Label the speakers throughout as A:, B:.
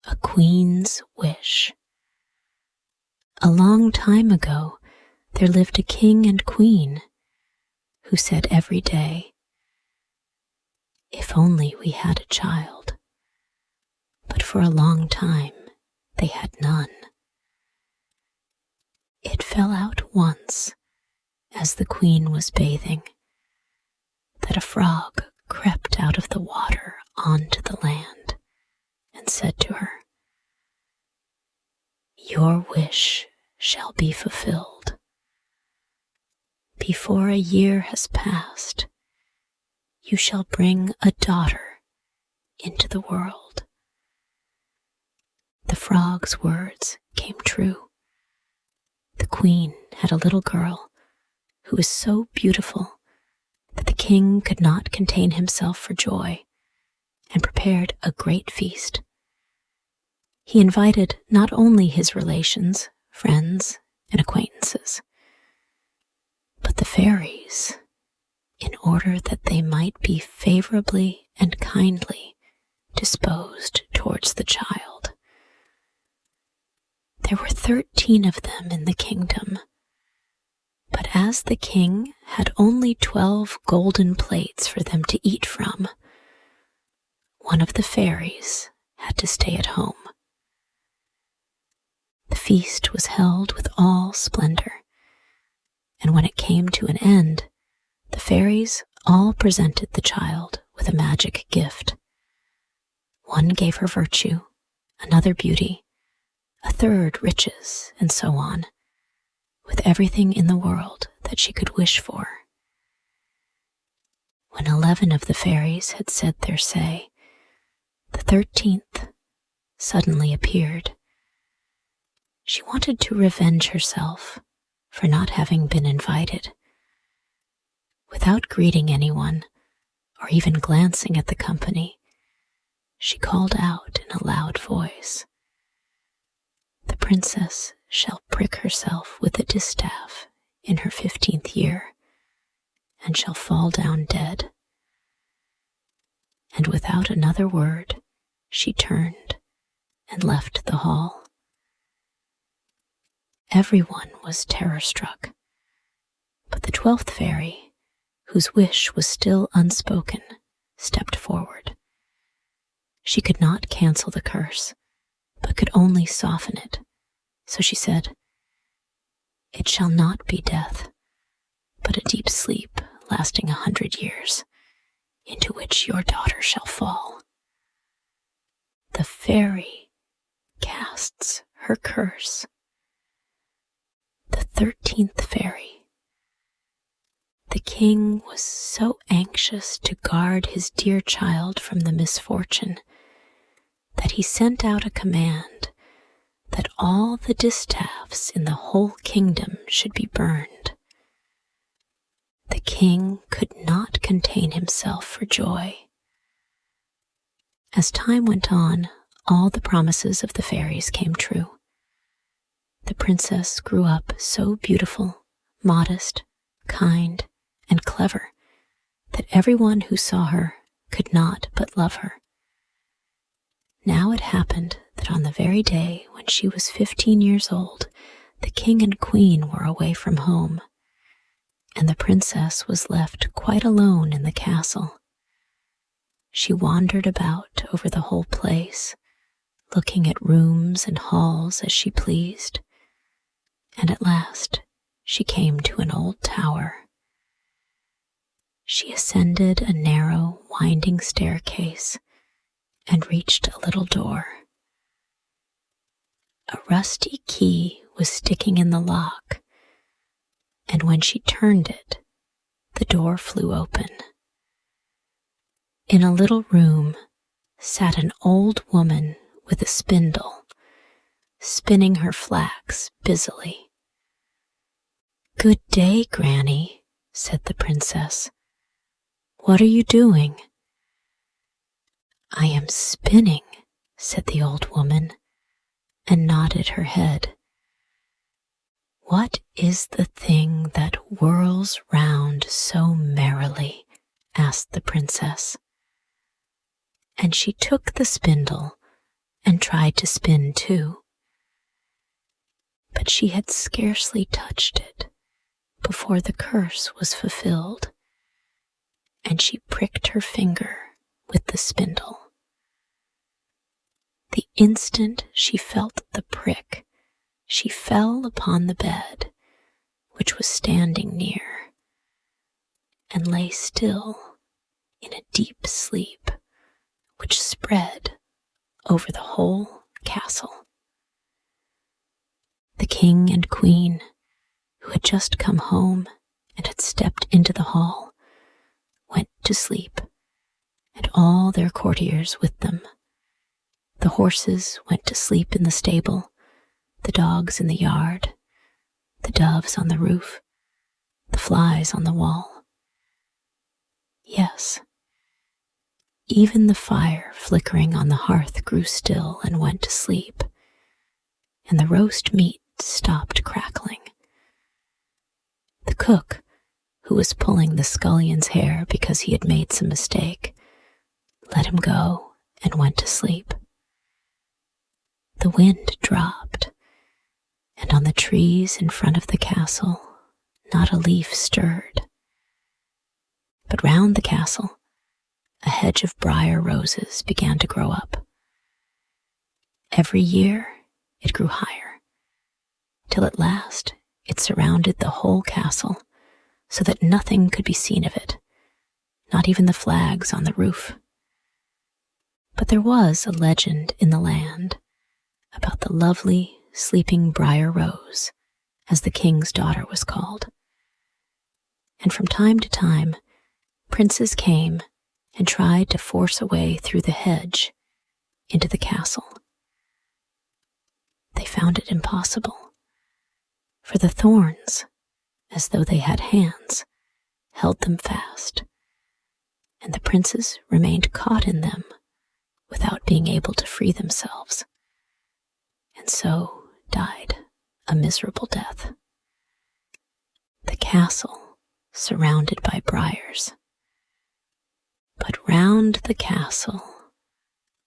A: A queen's wish. A long time ago, there lived a king and queen who said every day, "If only we had a child." But for a long time, they had none. It fell out once, as the queen was bathing, that a frog crept out of the water onto the land and said to her, "Your wish shall be fulfilled. Before a year has passed, you shall bring a daughter into the world." The frog's words came true. The queen had a little girl who was so beautiful that the king could not contain himself for joy and prepared a great feast. He invited not only his relations, friends, and acquaintances, but the fairies, in order that they might be favorably and kindly disposed towards the child. There were 13 of them in the kingdom, but as the king had only 12 golden plates for them to eat from, one of the fairies had to stay at home. The feast was held with all splendor, and when it came to an end, the fairies all presented the child with a magic gift. One gave her virtue, another beauty, a third riches, and so on, with everything in the world that she could wish for. When 11 of the fairies had said their say, the 13th suddenly appeared. She wanted to revenge herself for not having been invited. Without greeting anyone, or even glancing at the company, she called out in a loud voice, "The princess shall prick herself with a distaff in her 15th year, and shall fall down dead." And without another word, she turned and left the hall. Everyone was terror-struck, but the 12th fairy, whose wish was still unspoken, stepped forward. She could not cancel the curse, but could only soften it, so she said, "It shall not be death, but a deep sleep lasting 100 years, into which your daughter shall fall. The fairy casts her curse." The 13th fairy. The king was so anxious to guard his dear child from the misfortune that he sent out a command that all the distaffs in the whole kingdom should be burned. The king could not contain himself for joy. As time went on, all the promises of the fairies came true. The princess grew up so beautiful, modest, kind, and clever that everyone who saw her could not but love her. Now it happened that on the very day when she was 15 years old, the king and queen were away from home, and the princess was left quite alone in the castle. She wandered about over the whole place, looking at rooms and halls as she pleased, and at last she came to an old tower. She ascended a narrow, winding staircase and reached a little door. A rusty key was sticking in the lock, and when she turned it, the door flew open. In a little room sat an old woman with a spindle, spinning her flax busily. "Good day, Granny," said the princess. "What are you doing?" "I am spinning," said the old woman, and nodded her head. "What is the thing that whirls round so merrily?" asked the princess. And she took the spindle and tried to spin too. But she had scarcely touched it before the curse was fulfilled, and she pricked her finger with the spindle. The instant she felt the prick, she fell upon the bed, which was standing near, and lay still in a deep sleep which spread over the whole castle. The king and queen, who had just come home and had stepped into the hall, went to sleep, and all their courtiers with them. The horses went to sleep in the stable, the dogs in the yard, the doves on the roof, the flies on the wall. Yes, even the fire flickering on the hearth grew still and went to sleep, and the roast meat stopped crackling. The cook, who was pulling the scullion's hair because he had made some mistake, let him go and went to sleep. The wind dropped, and on the trees in front of the castle not a leaf stirred. But round the castle a hedge of briar roses began to grow up. Every year it grew higher, till at last it surrounded the whole castle, so that nothing could be seen of it, not even the flags on the roof. But there was a legend in the land about the lovely sleeping briar rose, as the king's daughter was called. And from time to time, princes came and tried to force a way through the hedge into the castle. They found it impossible, for the thorns, as though they had hands, held them fast, and the princes remained caught in them without being able to free themselves, and so died a miserable death. The castle surrounded by briars, but round the castle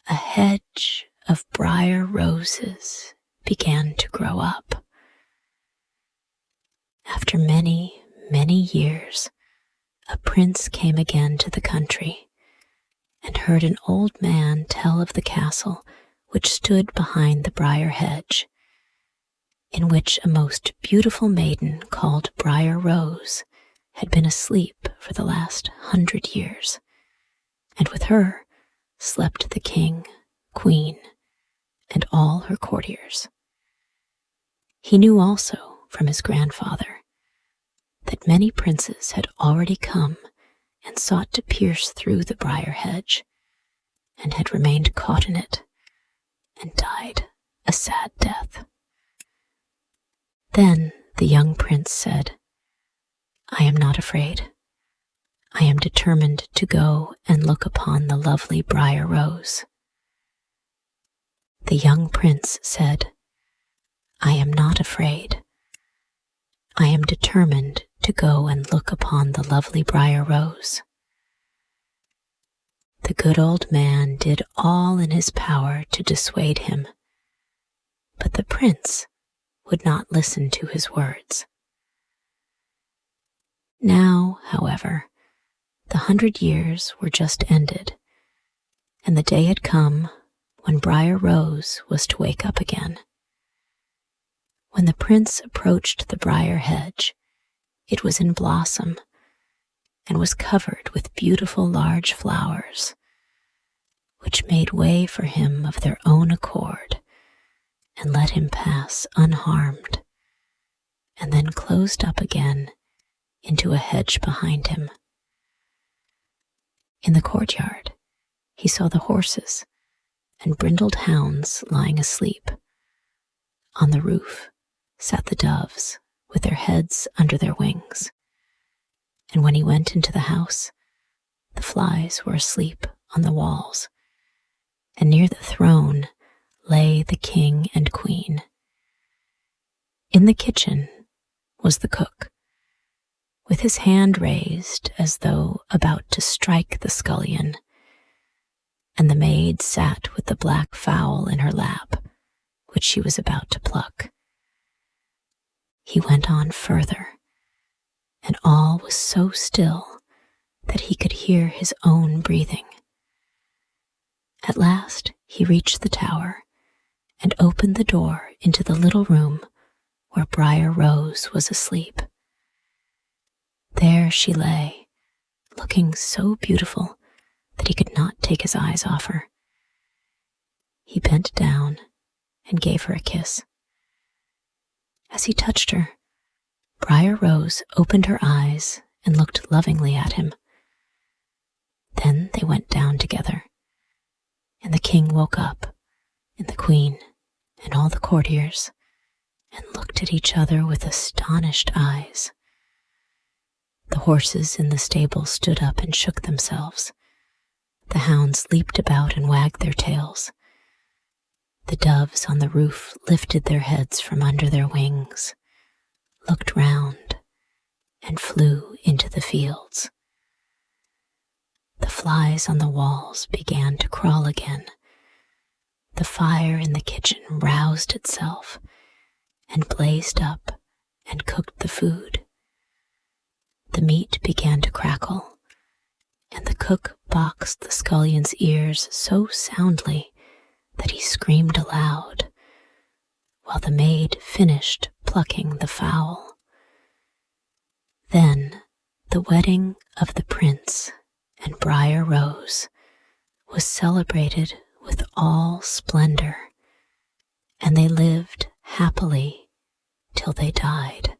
A: a hedge of briar roses began to grow up. After many, many years, a prince came again to the country and heard an old man tell of the castle which stood behind the briar hedge, in which a most beautiful maiden called Briar Rose had been asleep for the last 100 years, and with her slept the king, queen, and all her courtiers. He knew also from his grandfather that many princes had already come and sought to pierce through the briar hedge, and had remained caught in it, and died a sad death. Then the young prince said, "I am not afraid. I am determined to go and look upon the lovely briar rose." The young prince said, "I am not afraid. I am determined to go and look upon the lovely briar rose." The good old man did all in his power to dissuade him, but the prince would not listen to his words. Now, however, the 100 years were just ended, and the day had come when Briar Rose was to wake up again. When the prince approached the briar hedge, it was in blossom and was covered with beautiful large flowers, which made way for him of their own accord and let him pass unharmed, and then closed up again into a hedge behind him. In the courtyard, he saw the horses and brindled hounds lying asleep. On the roof sat the doves with their heads under their wings, and when he went into the house, the flies were asleep on the walls, and near the throne lay the king and queen. In the kitchen was the cook, with his hand raised as though about to strike the scullion, and the maid sat with the black fowl in her lap, which she was about to pluck. He went on further, and all was so still that he could hear his own breathing. At last he reached the tower and opened the door into the little room where Briar Rose was asleep. There she lay, looking so beautiful that he could not take his eyes off her. He bent down and gave her a kiss. As he touched her, Briar Rose opened her eyes and looked lovingly at him. Then they went down together, and the king woke up, and the queen, and all the courtiers, and looked at each other with astonished eyes. The horses in the stable stood up and shook themselves. The hounds leaped about and wagged their tails. The doves on the roof lifted their heads from under their wings, looked round, and flew into the fields. The flies on the walls began to crawl again. The fire in the kitchen roused itself and blazed up and cooked the food. The meat began to crackle, and the cook boxed the scullion's ears so soundly that he screamed aloud, while the maid finished plucking the fowl. Then the wedding of the prince and Briar Rose was celebrated with all splendor, and they lived happily till they died.